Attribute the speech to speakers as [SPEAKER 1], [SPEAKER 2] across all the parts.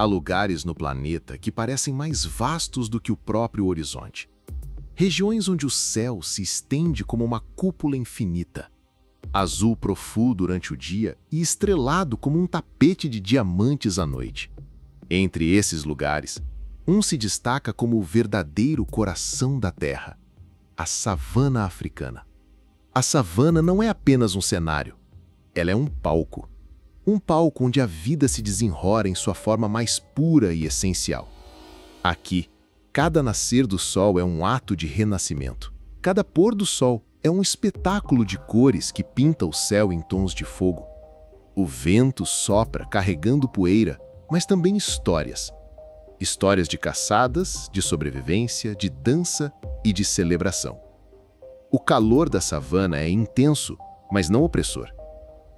[SPEAKER 1] Há lugares no planeta que parecem mais vastos do que o próprio horizonte. Regiões onde o céu se estende como uma cúpula infinita, azul profundo durante o dia e estrelado como um tapete de diamantes à noite. Entre esses lugares, um se destaca como o verdadeiro coração da Terra, a savana africana. A savana não é apenas um cenário, ela é um palco. Um palco onde a vida se desenrola em sua forma mais pura e essencial. Aqui, cada nascer do sol é um ato de renascimento. Cada pôr do sol é um espetáculo de cores que pinta o céu em tons de fogo. O vento sopra carregando poeira, mas também histórias. Histórias de caçadas, de sobrevivência, de dança e de celebração. O calor da savana é intenso, mas não opressor.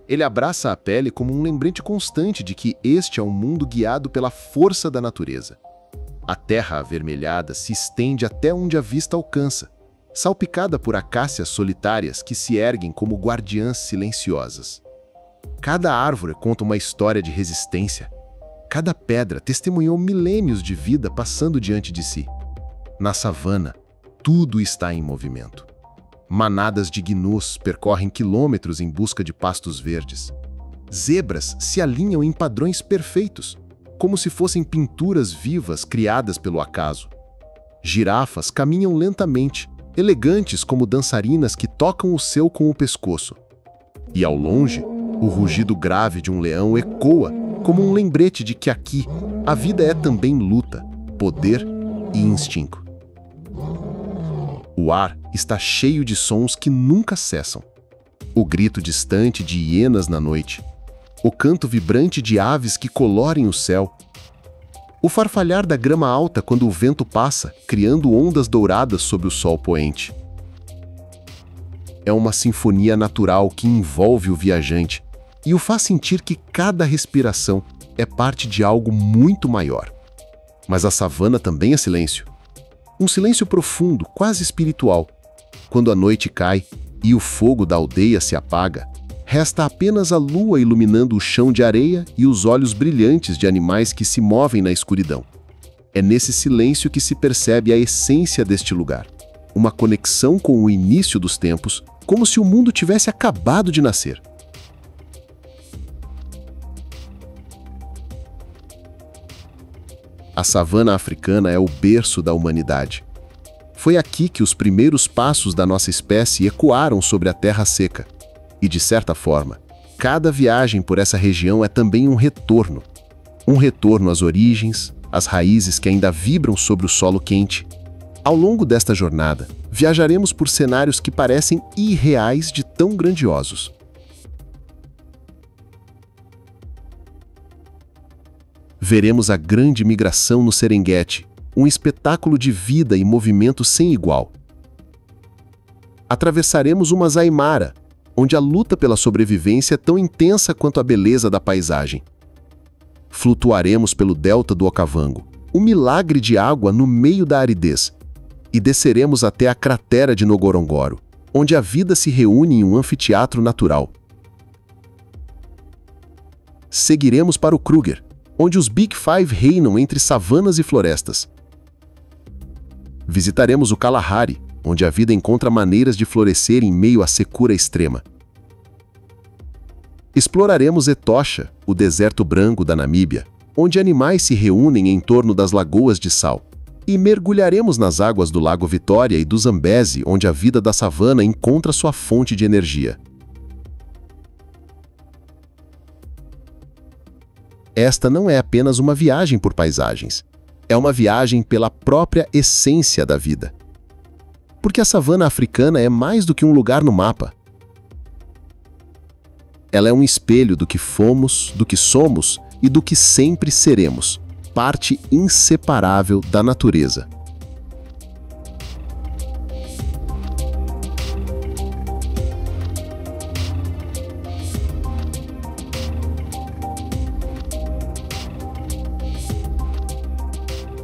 [SPEAKER 1] Ele abraça a pele como um lembrete constante de que este é um mundo guiado pela força da natureza. A terra avermelhada se estende até onde a vista alcança, salpicada por acácias solitárias que se erguem como guardiãs silenciosas. Cada árvore conta uma história de resistência. Cada pedra testemunhou milênios de vida passando diante de si. Na savana, tudo está em movimento. Manadas de gnus percorrem quilômetros em busca de pastos verdes. Zebras se alinham em padrões perfeitos, como se fossem pinturas vivas criadas pelo acaso. Girafas caminham lentamente, elegantes como dançarinas que tocam o céu com o pescoço. E ao longe, o rugido grave de um leão ecoa como um lembrete de que aqui a vida é também luta, poder e instinto. O ar está cheio de sons que nunca cessam. O grito distante de hienas na noite, o canto vibrante de aves que colorem o céu, o farfalhar da grama alta quando o vento passa, criando ondas douradas sob o sol poente. É uma sinfonia natural que envolve o viajante e o faz sentir que cada respiração é parte de algo muito maior. Mas a savana também é silêncio. Um silêncio profundo, quase espiritual. Quando a noite cai e o fogo da aldeia se apaga, resta apenas a lua iluminando o chão de areia e os olhos brilhantes de animais que se movem na escuridão. É nesse silêncio que se percebe a essência deste lugar. Uma conexão com o início dos tempos, como se o mundo tivesse acabado de nascer. A savana africana é o berço da humanidade. Foi aqui que os primeiros passos da nossa espécie ecoaram sobre a terra seca. E, de certa forma, cada viagem por essa região é também um retorno. Um retorno às origens, às raízes que ainda vibram sobre o solo quente. Ao longo desta jornada, viajaremos por cenários que parecem irreais de tão grandiosos. Veremos a grande migração no Serengeti, um espetáculo de vida e movimento sem igual. Atravessaremos o Masai Mara, onde a luta pela sobrevivência é tão intensa quanto a beleza da paisagem. Flutuaremos pelo delta do Okavango, um milagre de água no meio da aridez, e desceremos até a cratera de Ngorongoro, onde a vida se reúne em um anfiteatro natural. Seguiremos para o Kruger, onde os Big Five reinam entre savanas e florestas. Visitaremos o Kalahari, onde a vida encontra maneiras de florescer em meio à secura extrema. Exploraremos Etosha, o deserto branco da Namíbia, onde animais se reúnem em torno das lagoas de sal. E mergulharemos nas águas do Lago Vitória e do Zambeze, onde a vida da savana encontra sua fonte de energia. Esta não é apenas uma viagem por paisagens. É uma viagem pela própria essência da vida. Porque a savana africana é mais do que um lugar no mapa. Ela é um espelho do que fomos, do que somos e do que sempre seremos, parte inseparável da natureza.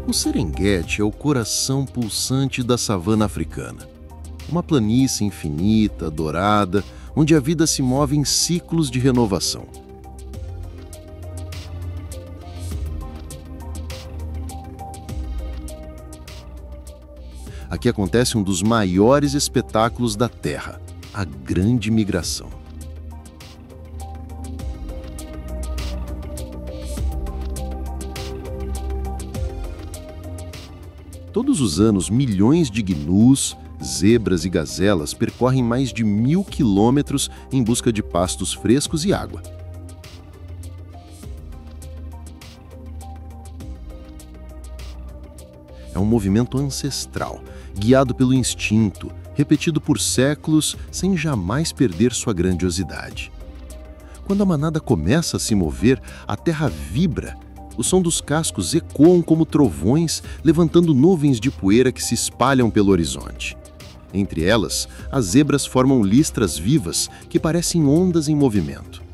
[SPEAKER 2] O Serengeti é o coração pulsante da savana africana. Uma planície infinita, dourada, onde a vida se move em ciclos de renovação. Aqui acontece um dos maiores espetáculos da Terra, a Grande Migração. Todos os anos, milhões de gnus, zebras e gazelas percorrem mais de 1.000 quilômetros em busca de pastos frescos e água. É um movimento ancestral, guiado pelo instinto, repetido por séculos sem jamais perder sua grandiosidade. Quando a manada começa a se mover, a terra vibra. O som dos cascos ecoam como trovões, levantando nuvens de poeira que se espalham pelo horizonte. Entre elas, as zebras formam listras vivas que parecem ondas em movimento.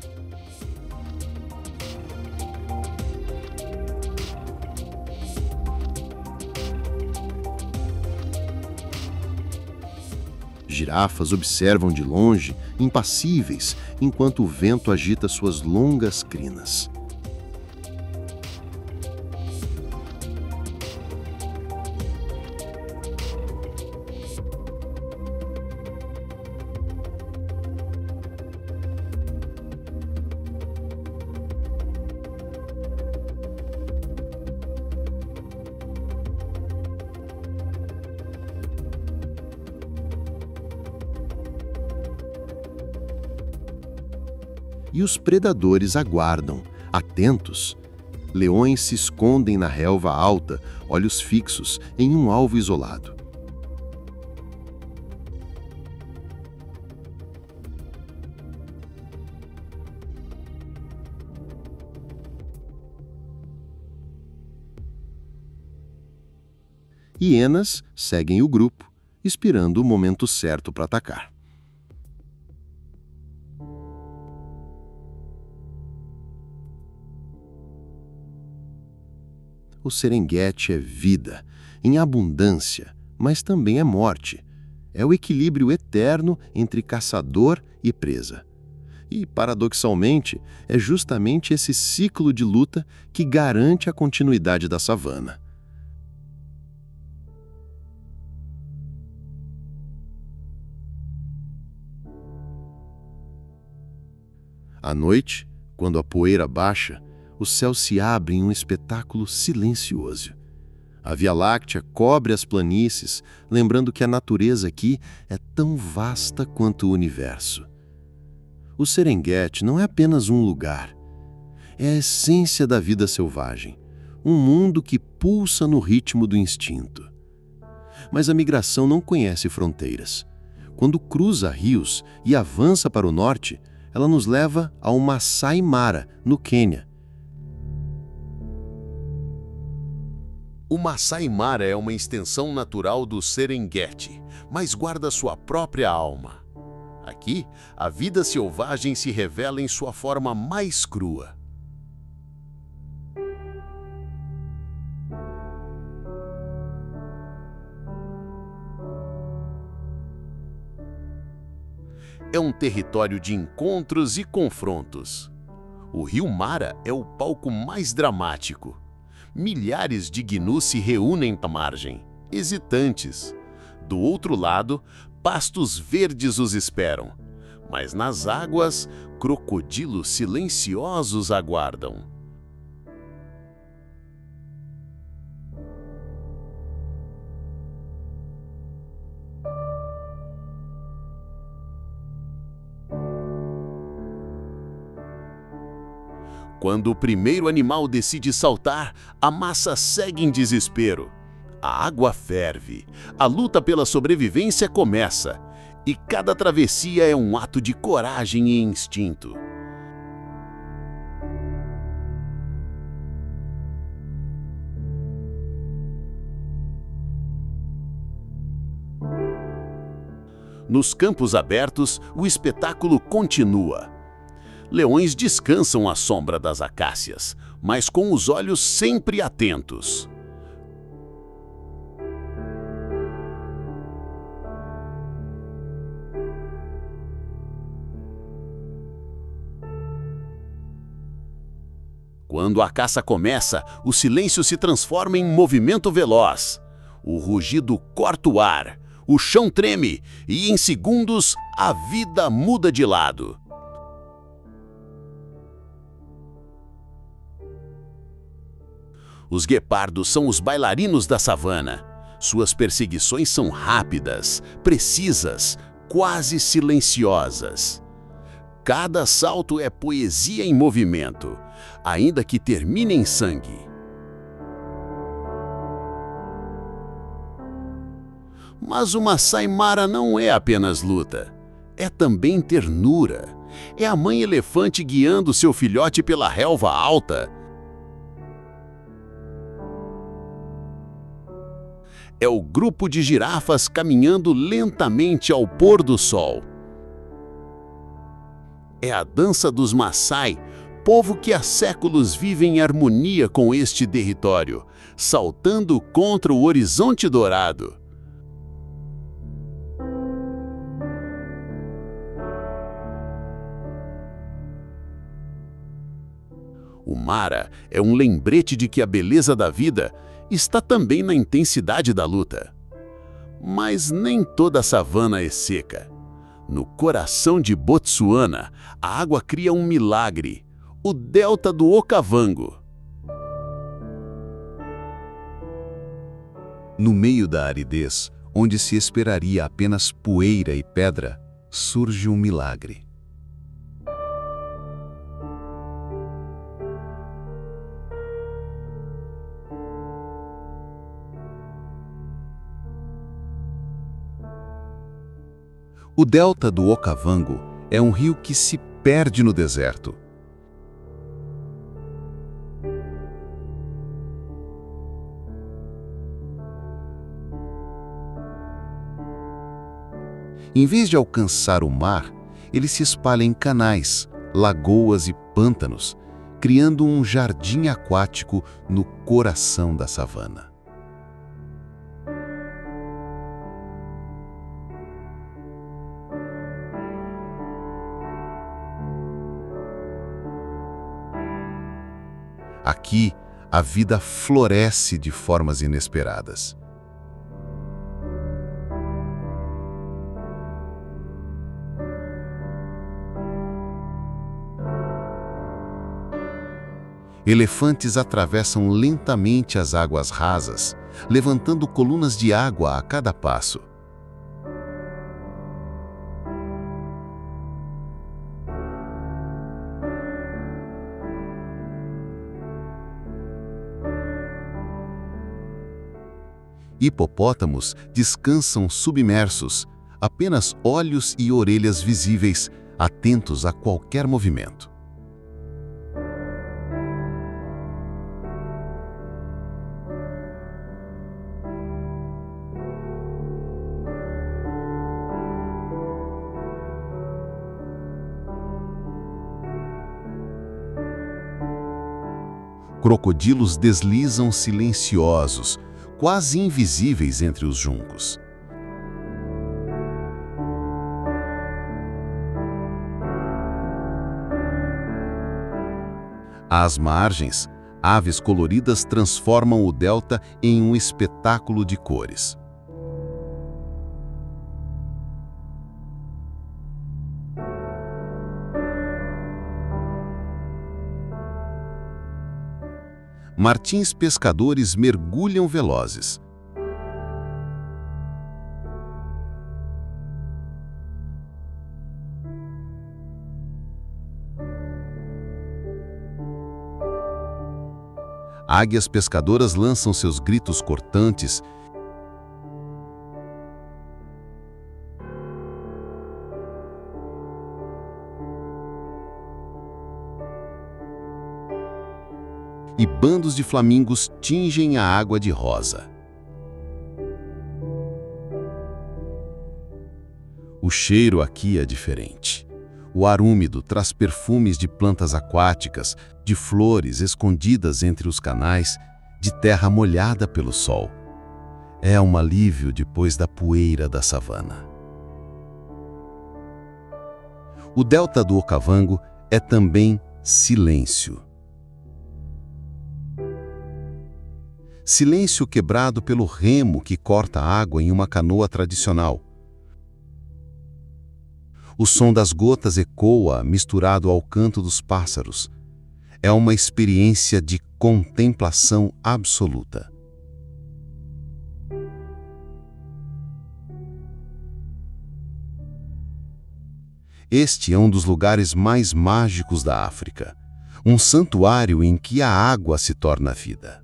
[SPEAKER 2] Girafas observam de longe, impassíveis, enquanto o vento agita suas longas crinas. E os predadores aguardam, atentos. Leões se escondem na relva alta, olhos fixos, em um alvo isolado. Hienas seguem o grupo, esperando o momento certo para atacar. O Serengeti é vida, em abundância, mas também é morte. É o equilíbrio eterno entre caçador e presa. E, paradoxalmente, é justamente esse ciclo de luta que garante a continuidade da savana. À noite, quando a poeira baixa, o céu se abre em um espetáculo silencioso. A Via Láctea cobre as planícies, lembrando que a natureza aqui é tão vasta quanto o universo. O Serengeti não é apenas um lugar. É a essência da vida selvagem, um mundo que pulsa no ritmo do instinto. Mas a migração não conhece fronteiras. Quando cruza rios e avança para o norte, ela nos leva ao Masai Mara, no Quênia.
[SPEAKER 1] O Masai Mara é uma extensão natural do Serengeti, mas guarda sua própria alma. Aqui, a vida selvagem se revela em sua forma mais crua. É um território de encontros e confrontos. O rio Mara é o palco mais dramático. Milhares de gnus se reúnem à margem, hesitantes. Do outro lado, pastos verdes os esperam. Mas nas águas, crocodilos silenciosos aguardam. Quando o primeiro animal decide saltar, a massa segue em desespero. A água ferve, a luta pela sobrevivência começa, e cada travessia é um ato de coragem e instinto. Nos campos abertos, o espetáculo continua. Leões descansam à sombra das acácias, mas com os olhos sempre atentos. Quando a caça começa, o silêncio se transforma em movimento veloz.
[SPEAKER 3] O rugido corta o ar, o chão treme e, em segundos, a vida muda de lado. Os guepardos são os bailarinos da savana. Suas perseguições são rápidas, precisas, quase silenciosas. Cada salto é poesia em movimento, ainda que termine em sangue. Mas o Masai Mara não é apenas luta, é também ternura. É a mãe elefante guiando seu filhote pela relva alta. É o grupo de girafas caminhando lentamente ao pôr do sol. É a dança dos Maasai, povo que há séculos vive em harmonia com este território, saltando contra o horizonte dourado. O Mara é um lembrete de que a beleza da vida está também na intensidade da luta. Mas nem toda a savana é seca. No coração de Botsuana, a água cria um milagre, o delta do Okavango.
[SPEAKER 1] No meio da aridez, onde se esperaria apenas poeira e pedra, surge um milagre. O delta do Okavango é um rio que se perde no deserto. Em vez de alcançar o mar, ele se espalha em canais, lagoas e pântanos, criando um jardim aquático no coração da savana. Aqui, a vida floresce de formas inesperadas. Elefantes atravessam lentamente as águas rasas, levantando colunas de água a cada passo. Hipopótamos descansam submersos, apenas olhos e orelhas visíveis, atentos a qualquer movimento. Crocodilos deslizam silenciosos, quase invisíveis entre os juncos. Às margens, aves coloridas transformam o delta em um espetáculo de cores. Martins pescadores mergulham velozes. Águias pescadoras lançam seus gritos cortantes. E bandos de flamingos tingem a água de rosa. O cheiro aqui é diferente. O ar úmido traz perfumes de plantas aquáticas, de flores escondidas entre os canais, de terra molhada pelo sol. É um alívio depois da poeira da savana. O delta do Okavango é também silêncio.
[SPEAKER 2] Silêncio quebrado pelo remo que corta a água em uma canoa tradicional. O som das gotas ecoa misturado ao canto dos pássaros. É uma experiência de contemplação absoluta. Este é um dos lugares mais mágicos da África, um santuário em que a água se torna vida.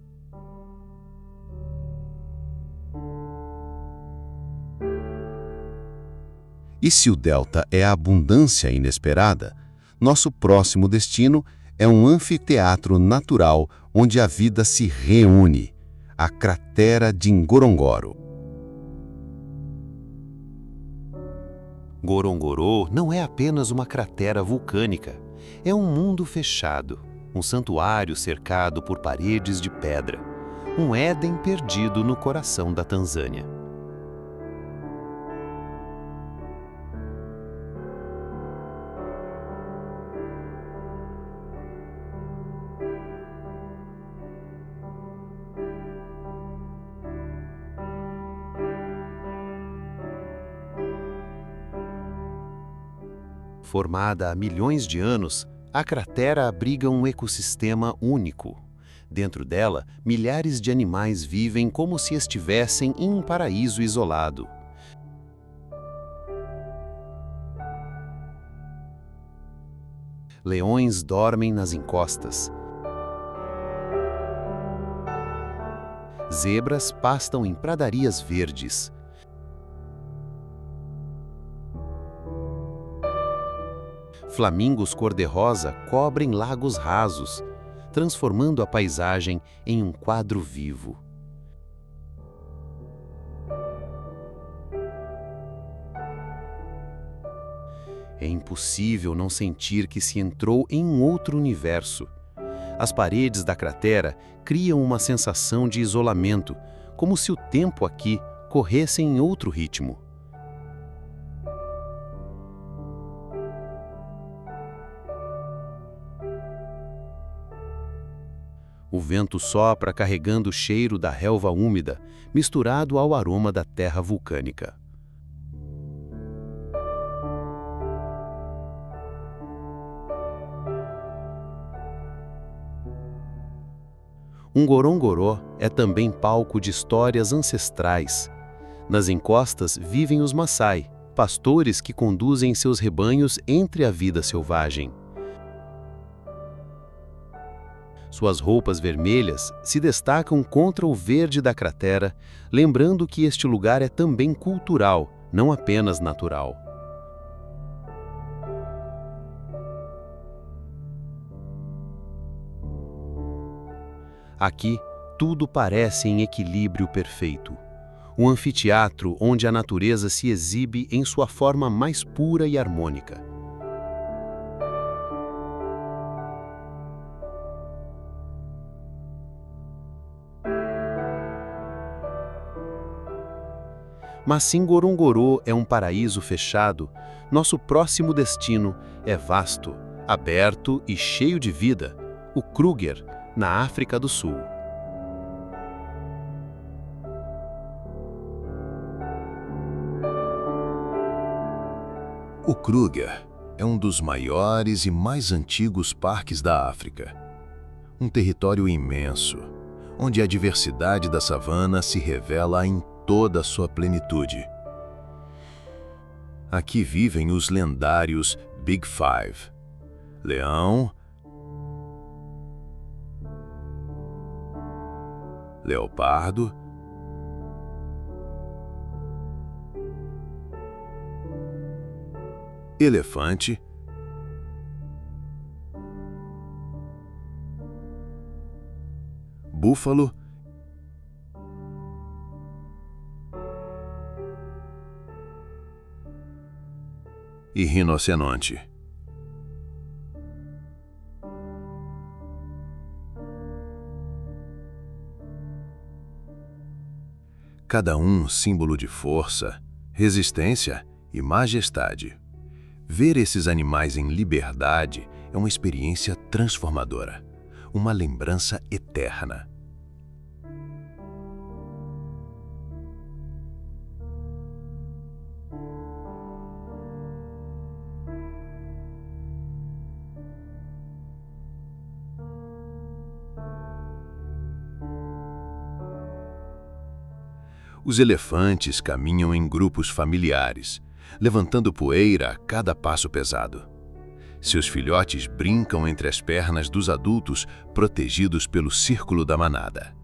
[SPEAKER 2] E se o delta é a abundância inesperada, nosso próximo destino é um anfiteatro natural onde a vida se reúne, a cratera de Ngorongoro.
[SPEAKER 1] Ngorongoro não é apenas uma cratera vulcânica, é um mundo fechado, um santuário cercado por paredes de pedra, um Éden perdido no coração da Tanzânia. Formada há milhões de anos, a cratera abriga um ecossistema único. Dentro dela, milhares de animais vivem como se estivessem em um paraíso isolado. Leões dormem nas encostas. Zebras pastam em pradarias verdes. Flamingos cor-de-rosa cobrem lagos rasos, transformando a paisagem em um quadro vivo. É impossível não sentir que se entrou em um outro universo. As paredes da cratera criam uma sensação de isolamento, como se o tempo aqui corresse em outro ritmo. O vento sopra carregando o cheiro da relva úmida, misturado ao aroma da terra vulcânica. Ngorongoro é também palco de histórias ancestrais. Nas encostas vivem os Maasai, pastores que conduzem seus rebanhos entre a vida selvagem. Suas roupas vermelhas se destacam contra o verde da cratera, lembrando que este lugar é também cultural, não apenas natural. Aqui, tudo parece em equilíbrio perfeito. Um anfiteatro onde a natureza se exibe em sua forma mais pura e harmônica. Mas se Ngorongoro é um paraíso fechado, nosso próximo destino é vasto, aberto e cheio de vida, o Kruger, na África do Sul.
[SPEAKER 2] O Kruger é um dos maiores e mais antigos parques da África. Um território imenso, onde a diversidade da savana se revela em toda a sua plenitude. Aqui vivem os lendários Big Five: leão, leopardo, elefante, búfalo e rinoceronte. Cada um símbolo de força, resistência e majestade. Ver esses animais em liberdade é uma experiência transformadora, uma lembrança eterna.
[SPEAKER 1] Os elefantes caminham em grupos familiares, levantando poeira a cada passo pesado. Seus filhotes brincam entre as pernas dos adultos, protegidos pelo círculo da manada.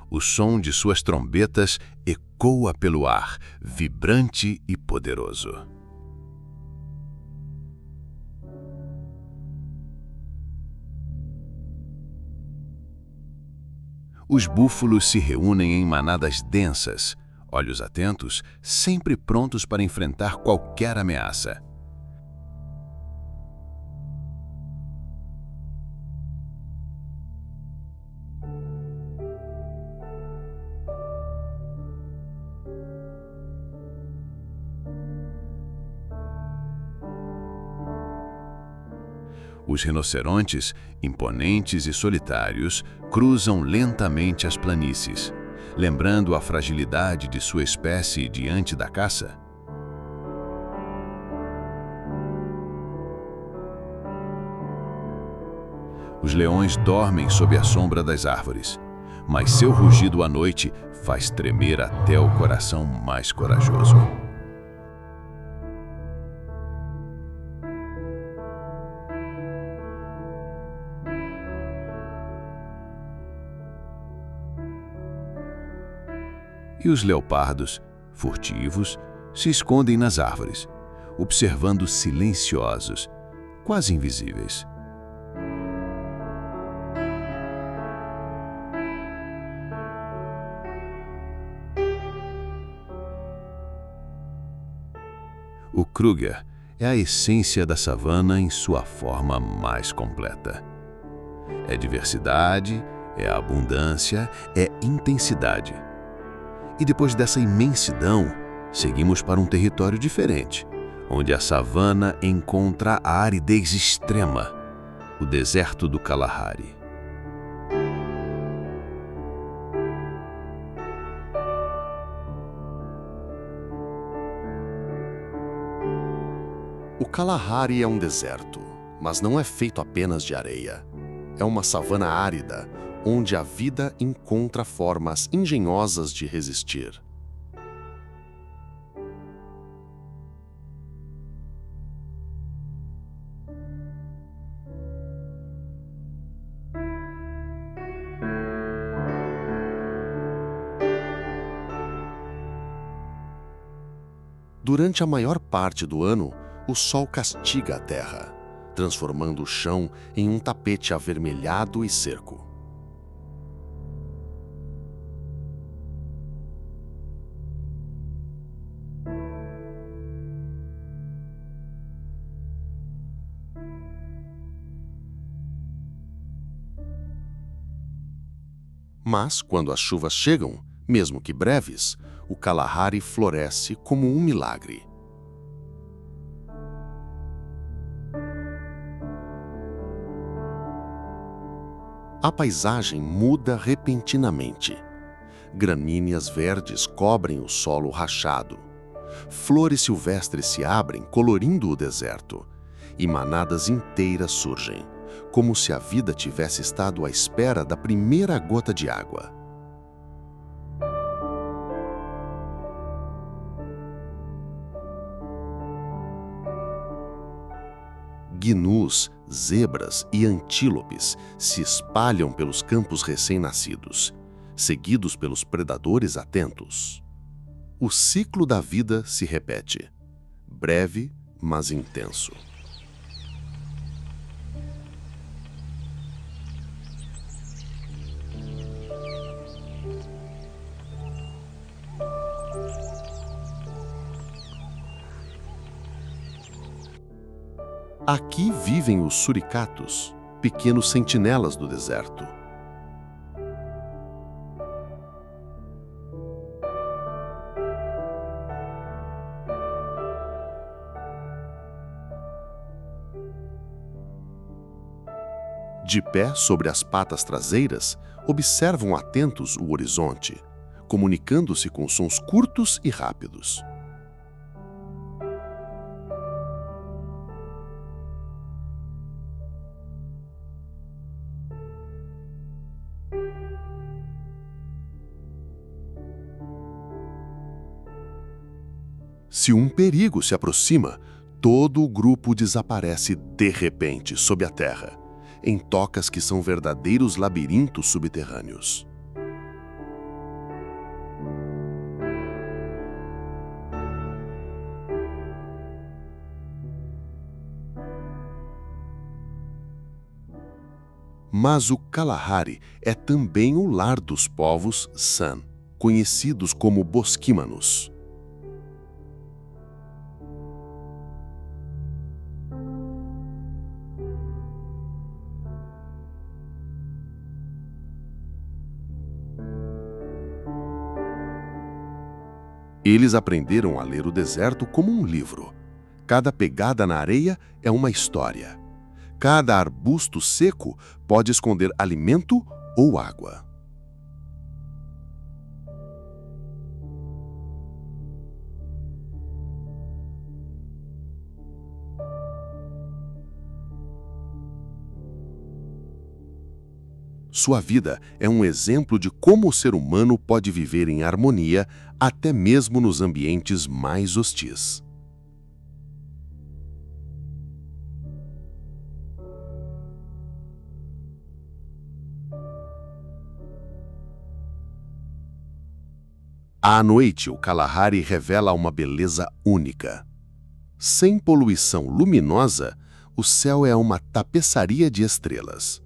[SPEAKER 1] O som de suas trombetas ecoa pelo ar, vibrante e poderoso. Os búfalos se reúnem em manadas densas, olhos atentos, sempre prontos para enfrentar qualquer ameaça. Os rinocerontes, imponentes e solitários, cruzam lentamente as planícies, lembrando a fragilidade de sua espécie diante da caça. Os leões dormem sob a sombra das árvores, mas seu rugido à noite faz tremer até o coração mais corajoso. E os leopardos, furtivos, se escondem nas árvores, observando silenciosos, quase invisíveis. O Kruger é a essência da savana em sua forma mais completa. É diversidade, é abundância, é intensidade. E depois dessa imensidão, seguimos para um território diferente, onde a savana encontra a aridez extrema, o deserto do Kalahari.
[SPEAKER 2] O Kalahari é um deserto, mas não é feito apenas de areia. É uma savana árida, onde a vida encontra formas engenhosas de resistir. Durante a maior parte do ano, o sol castiga a terra, transformando o chão em um tapete avermelhado e seco. Mas, quando as chuvas chegam, mesmo que breves, o Kalahari floresce como um milagre. A paisagem muda repentinamente. Gramíneas verdes cobrem o solo rachado. Flores silvestres se abrem, colorindo o deserto, e manadas inteiras surgem, como se a vida tivesse estado à espera da primeira gota de água. Gnus, zebras e antílopes se espalham pelos campos recém-nascidos, seguidos pelos predadores atentos. O ciclo da vida se repete, breve, mas intenso. Aqui vivem os suricatos, pequenos sentinelas do deserto. De pé sobre as patas traseiras, observam atentos o horizonte, comunicando-se com sons curtos e rápidos. Se um perigo se aproxima, todo o grupo desaparece de repente sob a terra, em tocas que são verdadeiros labirintos subterrâneos. Mas o Kalahari é também o lar dos povos San, conhecidos como bosquímanos. Eles aprenderam a ler o deserto como um livro. Cada pegada na areia é uma história. Cada arbusto seco pode esconder alimento ou água. Sua vida é um exemplo de como o ser humano pode viver em harmonia até mesmo nos ambientes mais hostis. À noite, o Kalahari revela uma beleza única. Sem poluição luminosa, o céu é uma tapeçaria de estrelas.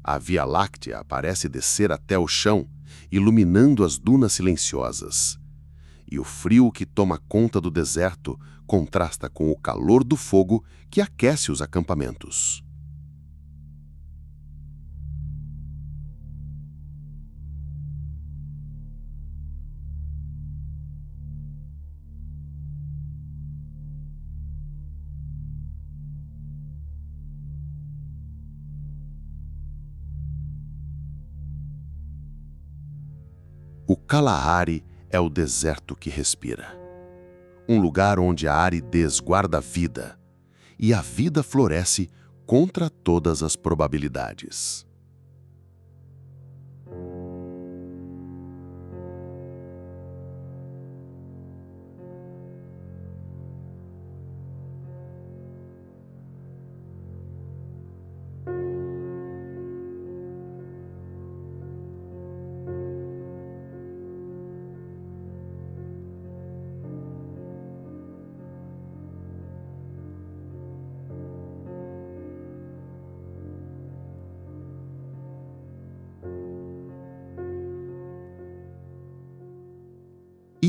[SPEAKER 2] A Via Láctea parece descer até o chão, iluminando as dunas silenciosas. E o frio que toma conta do deserto contrasta com o calor do fogo que aquece os acampamentos. O Kalahari é o deserto que respira. Um lugar onde a aridez guarda a vida e a vida floresce contra todas as probabilidades.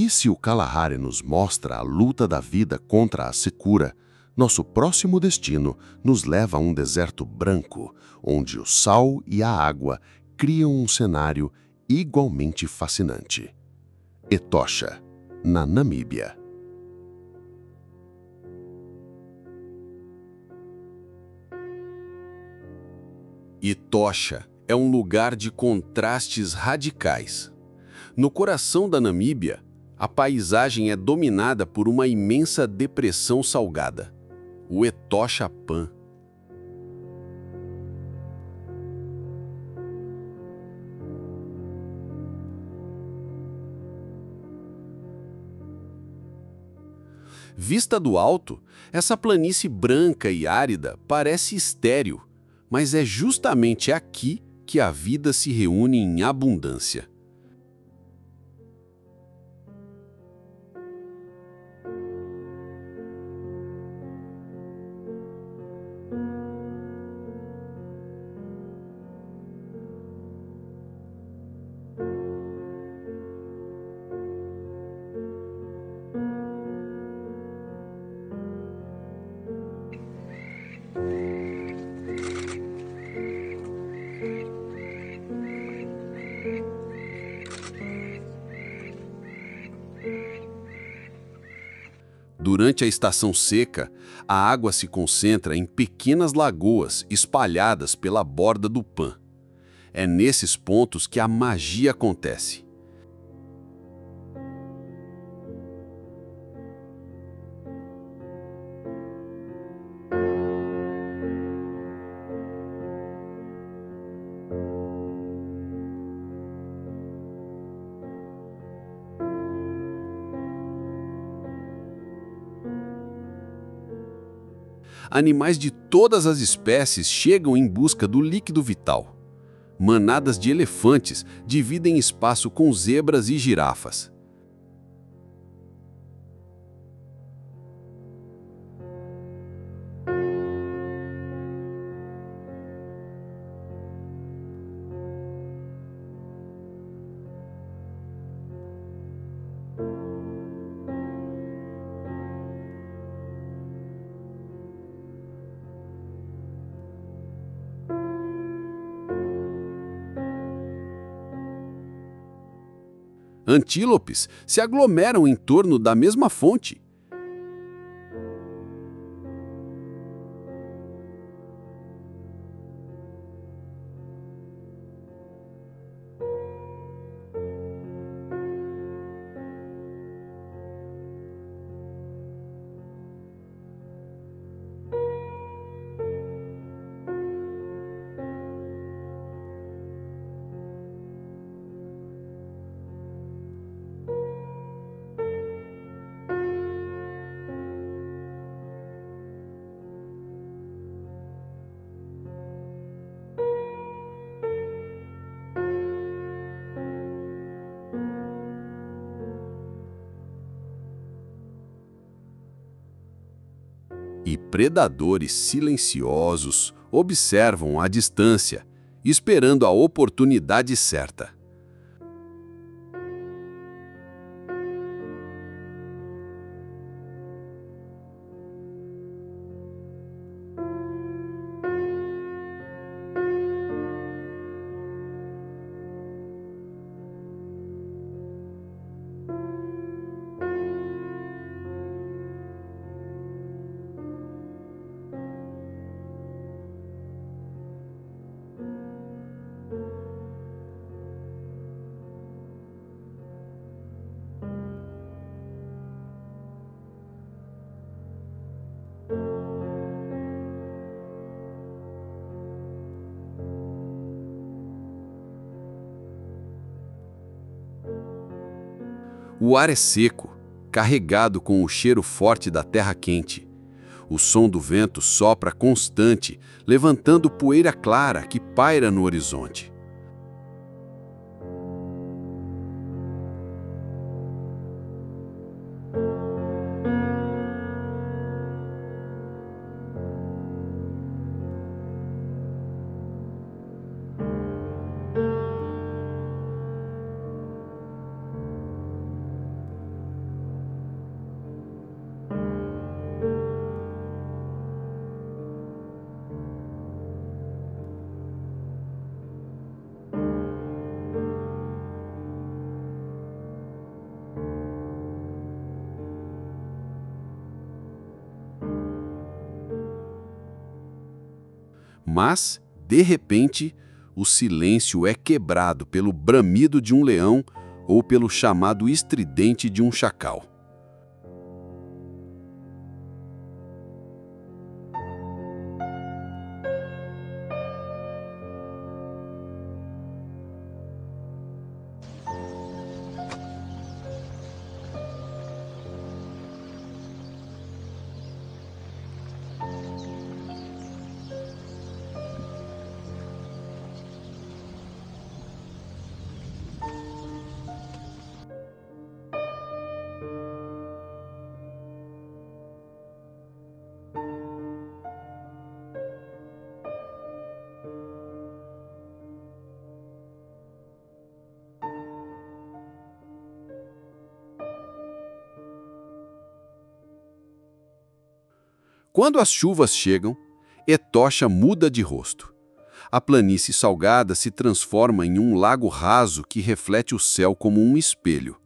[SPEAKER 2] E se o Kalahari nos mostra a luta da vida contra a secura, nosso próximo destino nos leva a um deserto branco, onde o sal e a água criam um cenário igualmente fascinante. Etosha, na Namíbia.
[SPEAKER 3] Etosha é um lugar de contrastes radicais. No coração da Namíbia, a paisagem é dominada por uma imensa depressão salgada, o Etosha Pan. Vista do alto, essa planície branca e árida parece estéril, mas é justamente aqui que a vida se reúne em abundância. Durante a estação seca, a água se concentra em pequenas lagoas espalhadas pela borda do Pan. É nesses pontos que a magia acontece. animais de todas as espécies chegam em busca do líquido vital. Manadas de elefantes dividem espaço com zebras e girafas. Antílopes se aglomeram em torno da mesma fonte. E predadores silenciosos observam à distância, esperando a oportunidade certa. O ar é seco, carregado com o cheiro forte da terra quente. O som do vento sopra constante, levantando poeira clara que paira no horizonte. Mas, de repente, o silêncio é quebrado pelo bramido de um leão ou pelo chamado estridente de um chacal. Quando as chuvas chegam, Etocha muda de rosto. A planície salgada se transforma em um lago raso que reflete o céu como um espelho.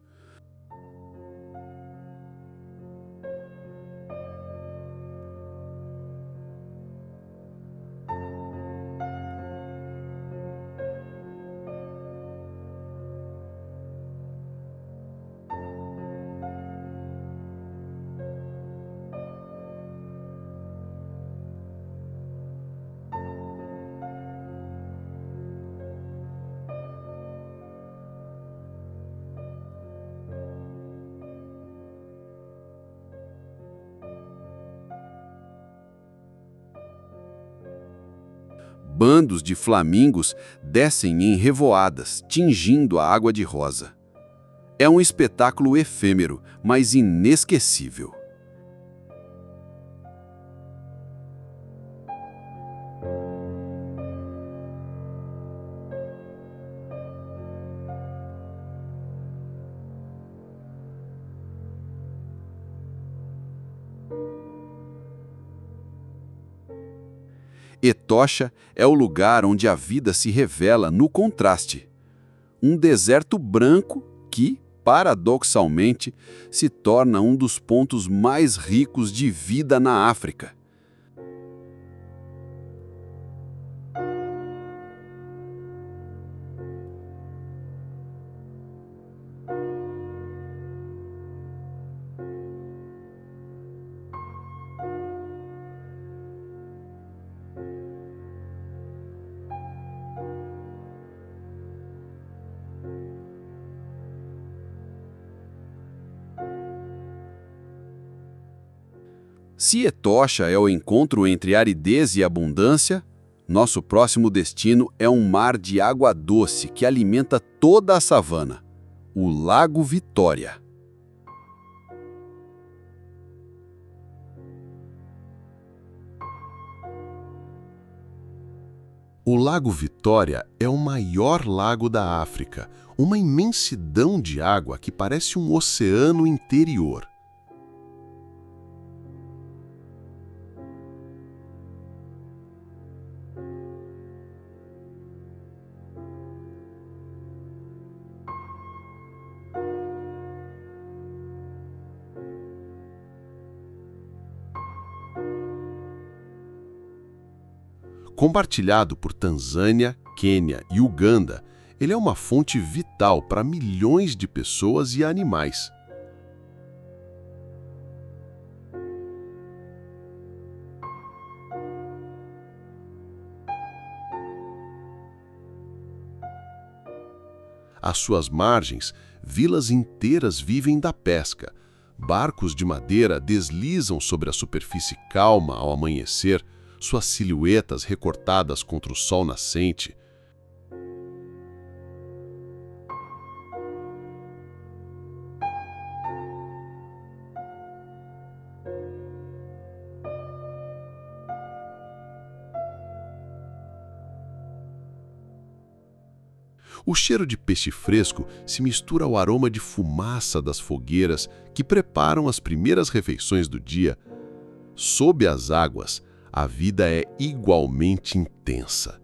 [SPEAKER 4] Bandos de flamingos descem em revoadas, tingindo a água de rosa. É um espetáculo efêmero, mas inesquecível. Etosha é o lugar onde a vida se revela no contraste. Um deserto branco que, paradoxalmente, se torna um dos pontos mais ricos de vida na África. Se Etosha é o encontro entre aridez e abundância, nosso próximo destino é um mar de água doce que alimenta toda a savana, o Lago Vitória.
[SPEAKER 2] O Lago Vitória é o maior lago da África, uma imensidão de água que parece um oceano interior. Compartilhado por Tanzânia, Quênia e Uganda, ele é uma fonte vital para milhões de pessoas e animais. Às suas margens, vilas inteiras vivem da pesca. Barcos de madeira deslizam sobre a superfície calma ao amanhecer, suas silhuetas recortadas contra o sol nascente. O cheiro de peixe fresco se mistura ao aroma de fumaça das fogueiras que preparam as primeiras refeições do dia. Sob as águas, a vida é igualmente intensa.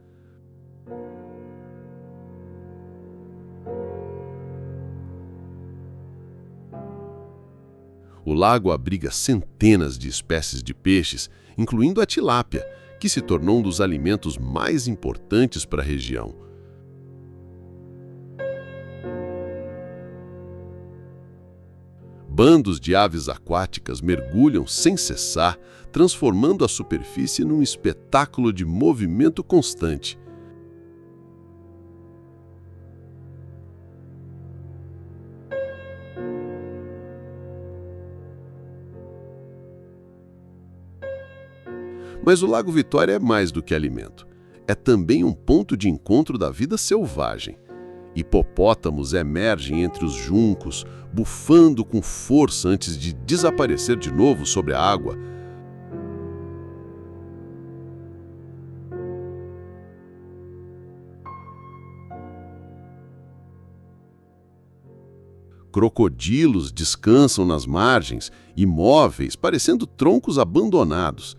[SPEAKER 2] O lago abriga centenas de espécies de peixes, incluindo a tilápia, que se tornou um dos alimentos mais importantes para a região. Bandos de aves aquáticas mergulham sem cessar, transformando a superfície num espetáculo de movimento constante. Mas o Lago Vitória é mais do que alimento. É também um ponto de encontro da vida selvagem. Hipopótamos emergem entre os juncos, bufando com força antes de desaparecer de novo sobre a água. Crocodilos descansam nas margens, imóveis, parecendo troncos abandonados.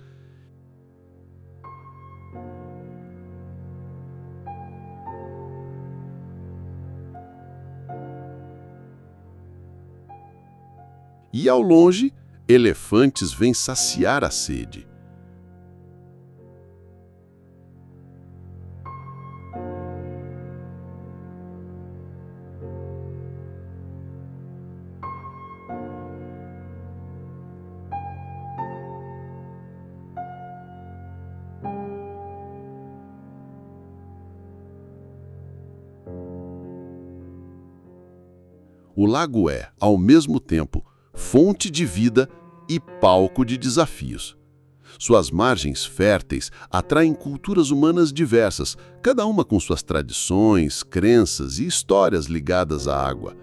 [SPEAKER 2] E ao longe, elefantes vêm saciar a sede. O lago é, ao mesmo tempo, fonte de vida e palco de desafios. Suas margens férteis atraem culturas humanas diversas, cada uma com suas tradições, crenças e histórias ligadas à água.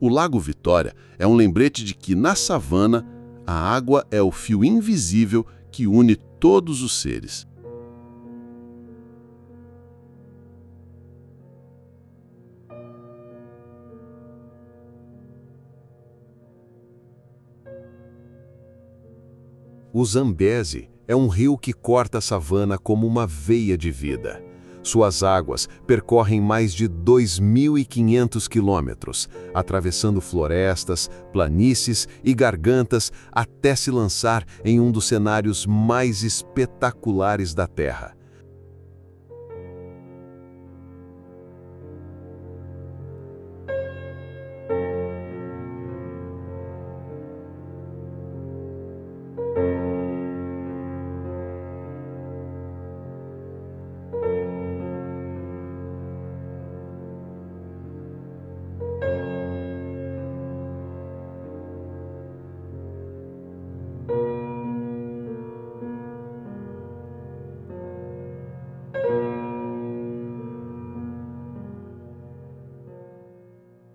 [SPEAKER 2] O Lago Vitória é um lembrete de que, na savana, a água é o fio invisível que une todos os seres.
[SPEAKER 5] O Zambeze é um rio que corta a savana como uma veia de vida. Suas águas percorrem mais de 2.500 quilômetros, atravessando florestas, planícies e gargantas até se lançar em um dos cenários mais espetaculares da Terra.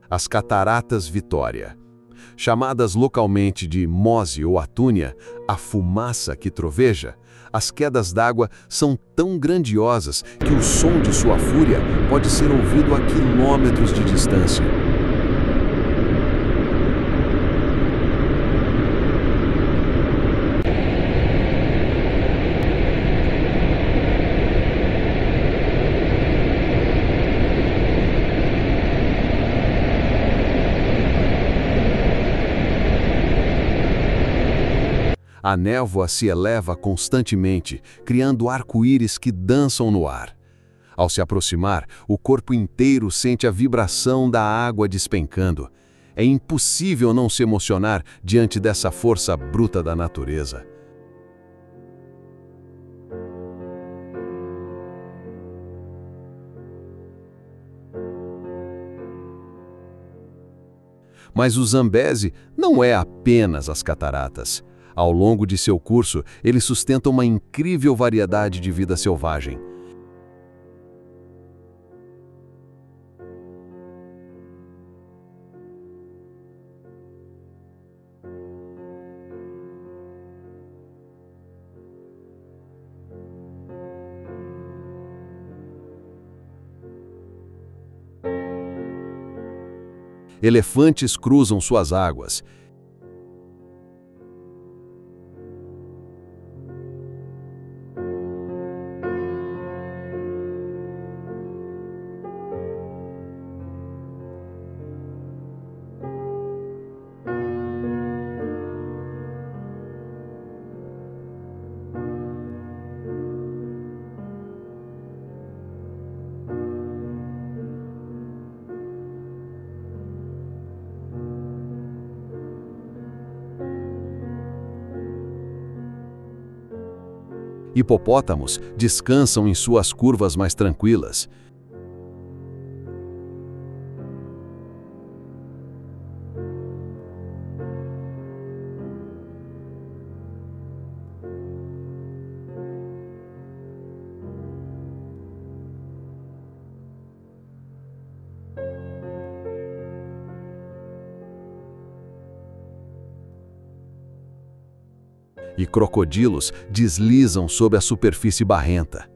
[SPEAKER 5] As Cataratas Vitória. Chamadas localmente de Mose ou Atúnia, a fumaça que troveja, as quedas d'água são tão grandiosas que o som de sua fúria pode ser ouvido a quilômetros de distância. A névoa se eleva constantemente, criando arco-íris que dançam no ar. Ao se aproximar, o corpo inteiro sente a vibração da água despencando. É impossível não se emocionar diante dessa força bruta da natureza. Mas o Zambeze não é apenas as cataratas. Ao longo de seu curso, ele sustenta uma incrível variedade de vida selvagem. Elefantes cruzam suas águas. Hipopótamos descansam em suas curvas mais tranquilas. E crocodilos deslizam sob a superfície barrenta.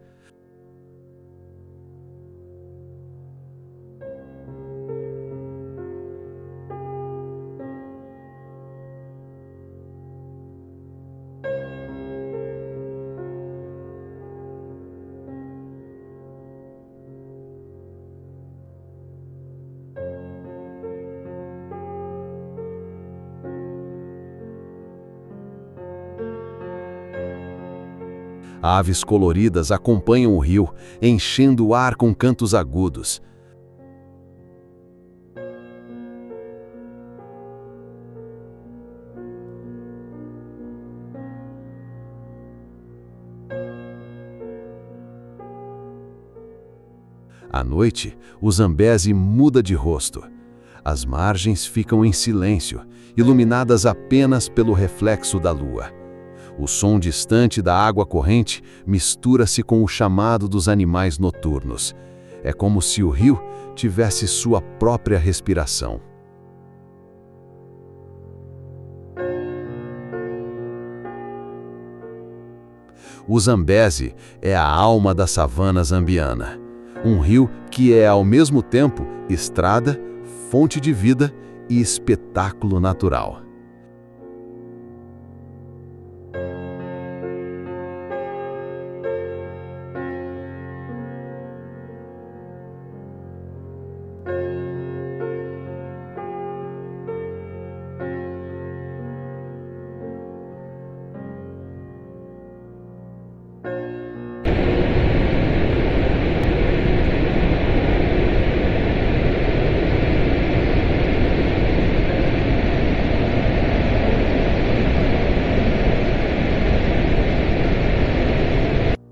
[SPEAKER 5] Aves coloridas acompanham o rio, enchendo o ar com cantos agudos. À noite, o Zambeze muda de rosto. As margens ficam em silêncio, iluminadas apenas pelo reflexo da lua. O som distante da água corrente mistura-se com o chamado dos animais noturnos. É como se o rio tivesse sua própria respiração. O Zambeze é a alma da savana zambiana. Um rio que é, ao mesmo tempo, estrada, fonte de vida e espetáculo natural.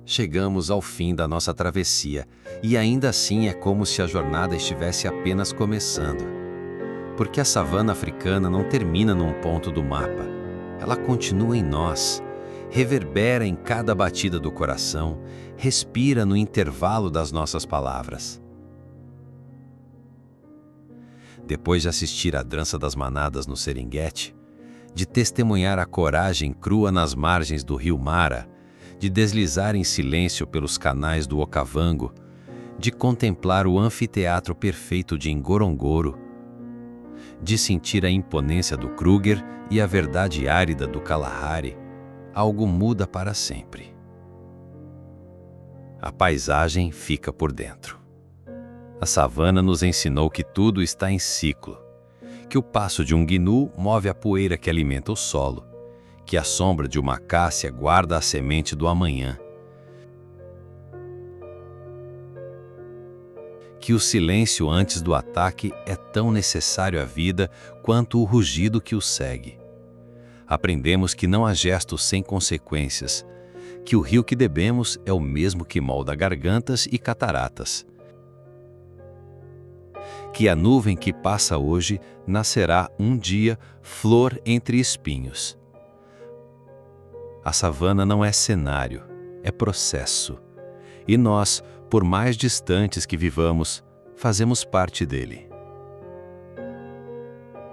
[SPEAKER 6] Chegamos ao fim da nossa travessia, e ainda assim é como se a jornada estivesse apenas começando. Porque a savana africana não termina num ponto do mapa. Ela continua em nós, reverbera em cada batida do coração, respira no intervalo das nossas palavras. Depois de assistir à dança das manadas no Serengeti, de testemunhar a coragem crua nas margens do rio Mara, de deslizar em silêncio pelos canais do Okavango, de contemplar o anfiteatro perfeito de Ngorongoro, de sentir a imponência do Kruger e a verdade árida do Kalahari, algo muda para sempre. A paisagem fica por dentro. A savana nos ensinou que tudo está em ciclo, que o passo de um gnu move a poeira que alimenta o solo, que a sombra de uma acácia guarda a semente do amanhã, que o silêncio antes do ataque é tão necessário à vida quanto o rugido que o segue. Aprendemos que não há gestos sem consequências, que o rio que bebemos é o mesmo que molda gargantas e cataratas, que a nuvem que passa hoje nascerá um dia flor entre espinhos. A savana não é cenário, é processo. E nós, por mais distantes que vivamos, fazemos parte dele.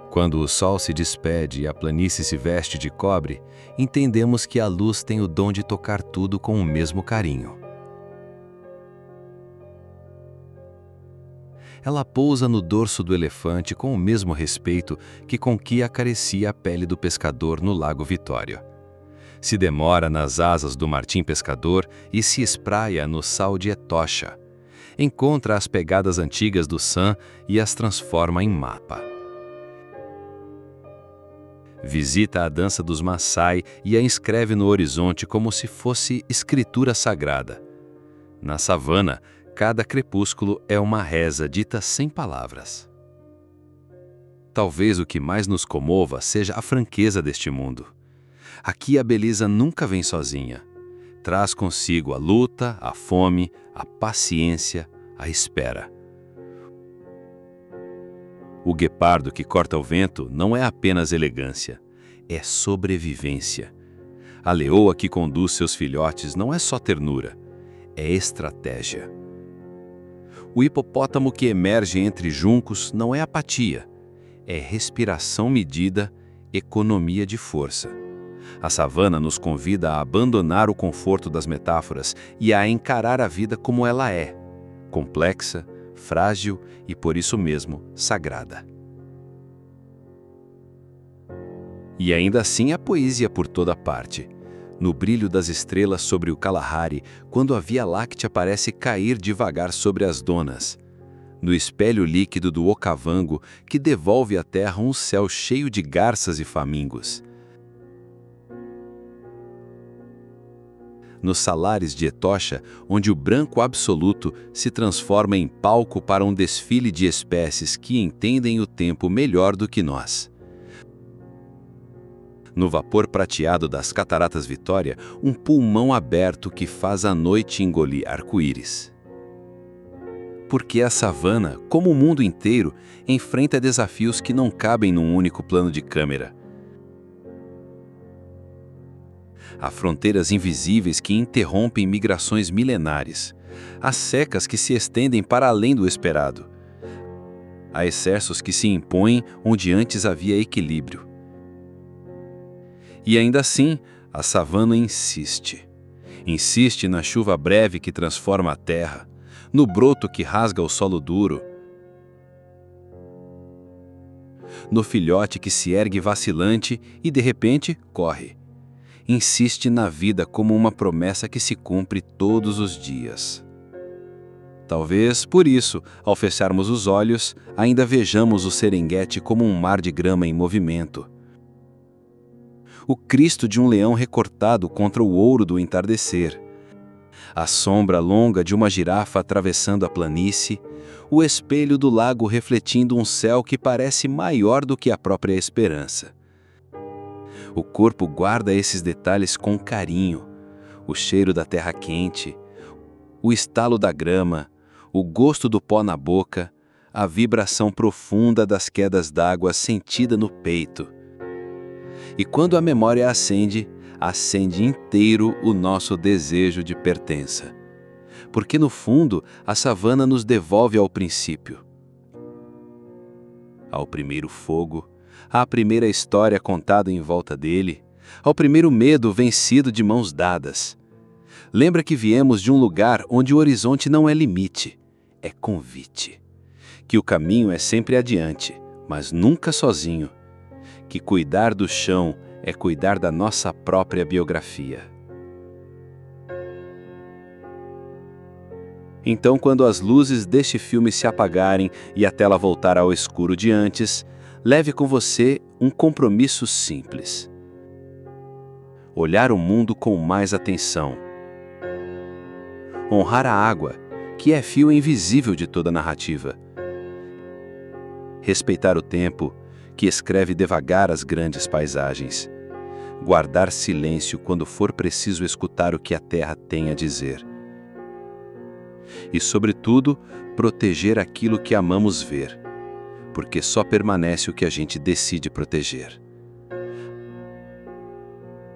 [SPEAKER 6] Quando o sol se despede e a planície se veste de cobre, entendemos que a luz tem o dom de tocar tudo com o mesmo carinho. Ela pousa no dorso do elefante com o mesmo respeito que com que acaricia a pele do pescador no Lago Vitória. Se demora nas asas do martim pescador e se espraia no sal de Etosha. Encontra as pegadas antigas do San e as transforma em mapa. Visita a dança dos Maasai e a inscreve no horizonte como se fosse escritura sagrada. Na savana, cada crepúsculo é uma reza dita sem palavras. Talvez o que mais nos comova seja a franqueza deste mundo. Aqui a beleza nunca vem sozinha. Traz consigo a luta, a fome, a paciência, a espera. O guepardo que corta o vento não é apenas elegância, é sobrevivência. A leoa que conduz seus filhotes não é só ternura, é estratégia. O hipopótamo que emerge entre juncos não é apatia, é respiração medida, economia de força. A savana nos convida a abandonar o conforto das metáforas e a encarar a vida como ela é, complexa, frágil e, por isso mesmo, sagrada. E ainda assim há poesia por toda parte. No brilho das estrelas sobre o Kalahari, quando a Via Láctea parece cair devagar sobre as donas. No espelho líquido do Okavango, que devolve à terra um céu cheio de garças e famingos. Nos salares de Etosha, onde o branco absoluto se transforma em palco para um desfile de espécies que entendem o tempo melhor do que nós. No vapor prateado das Cataratas Vitória, um pulmão aberto que faz a noite engolir arco-íris. Porque a savana, como o mundo inteiro, enfrenta desafios que não cabem num único plano de câmera. Há fronteiras invisíveis que interrompem migrações milenares. Há secas que se estendem para além do esperado. Há excessos que se impõem onde antes havia equilíbrio. E ainda assim, a savana insiste. Insiste na chuva breve que transforma a terra, no broto que rasga o solo duro, no filhote que se ergue vacilante e, de repente, corre. Insiste na vida como uma promessa que se cumpre todos os dias. Talvez, por isso, ao fecharmos os olhos, ainda vejamos o Serengeti como um mar de grama em movimento. O Cristo de um leão recortado contra o ouro do entardecer. A sombra longa de uma girafa atravessando a planície, o espelho do lago refletindo um céu que parece maior do que a própria esperança. O corpo guarda esses detalhes com carinho, o cheiro da terra quente, o estalo da grama, o gosto do pó na boca, a vibração profunda das quedas d'água sentida no peito. E quando a memória acende, acende inteiro o nosso desejo de pertença. Porque, no fundo, a savana nos devolve ao princípio. Ao primeiro fogo, à primeira história contada em volta dele, ao primeiro medo vencido de mãos dadas. Lembra que viemos de um lugar onde o horizonte não é limite, é convite. Que o caminho é sempre adiante, mas nunca sozinho. Que cuidar do chão é cuidar da nossa própria biografia. Então, quando as luzes deste filme se apagarem e a tela voltar ao escuro de antes, leve com você um compromisso simples. Olhar o mundo com mais atenção. Honrar a água, que é fio invisível de toda a narrativa. Respeitar o tempo, que escreve devagar as grandes paisagens. Guardar silêncio quando for preciso escutar o que a terra tem a dizer. E, sobretudo, proteger aquilo que amamos ver, porque só permanece o que a gente decide proteger.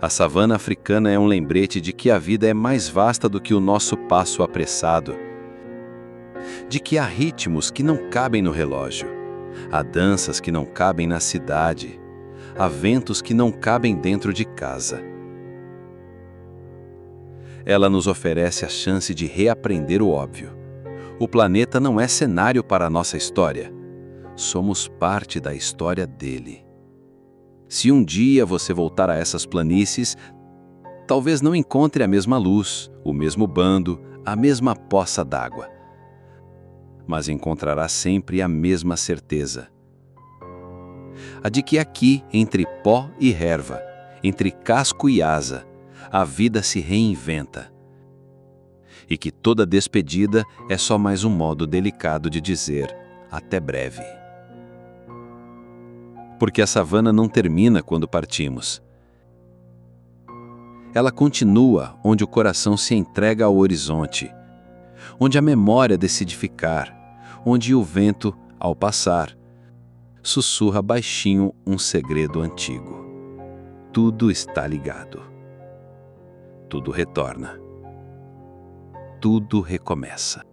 [SPEAKER 6] A savana africana é um lembrete de que a vida é mais vasta do que o nosso passo apressado, de que há ritmos que não cabem no relógio, há danças que não cabem na cidade, há ventos que não cabem dentro de casa. Ela nos oferece a chance de reaprender o óbvio. O planeta não é cenário para a nossa história. Somos parte da história dele. Se um dia você voltar a essas planícies, talvez não encontre a mesma luz, o mesmo bando, a mesma poça d'água. Mas encontrará sempre a mesma certeza. A de que aqui, entre pó e relva, entre casco e asa, a vida se reinventa. E que toda despedida é só mais um modo delicado de dizer até breve. Porque a savana não termina quando partimos. Ela continua onde o coração se entrega ao horizonte, onde a memória decide ficar, onde o vento, ao passar, sussurra baixinho um segredo antigo. Tudo está ligado. Tudo retorna. Tudo recomeça.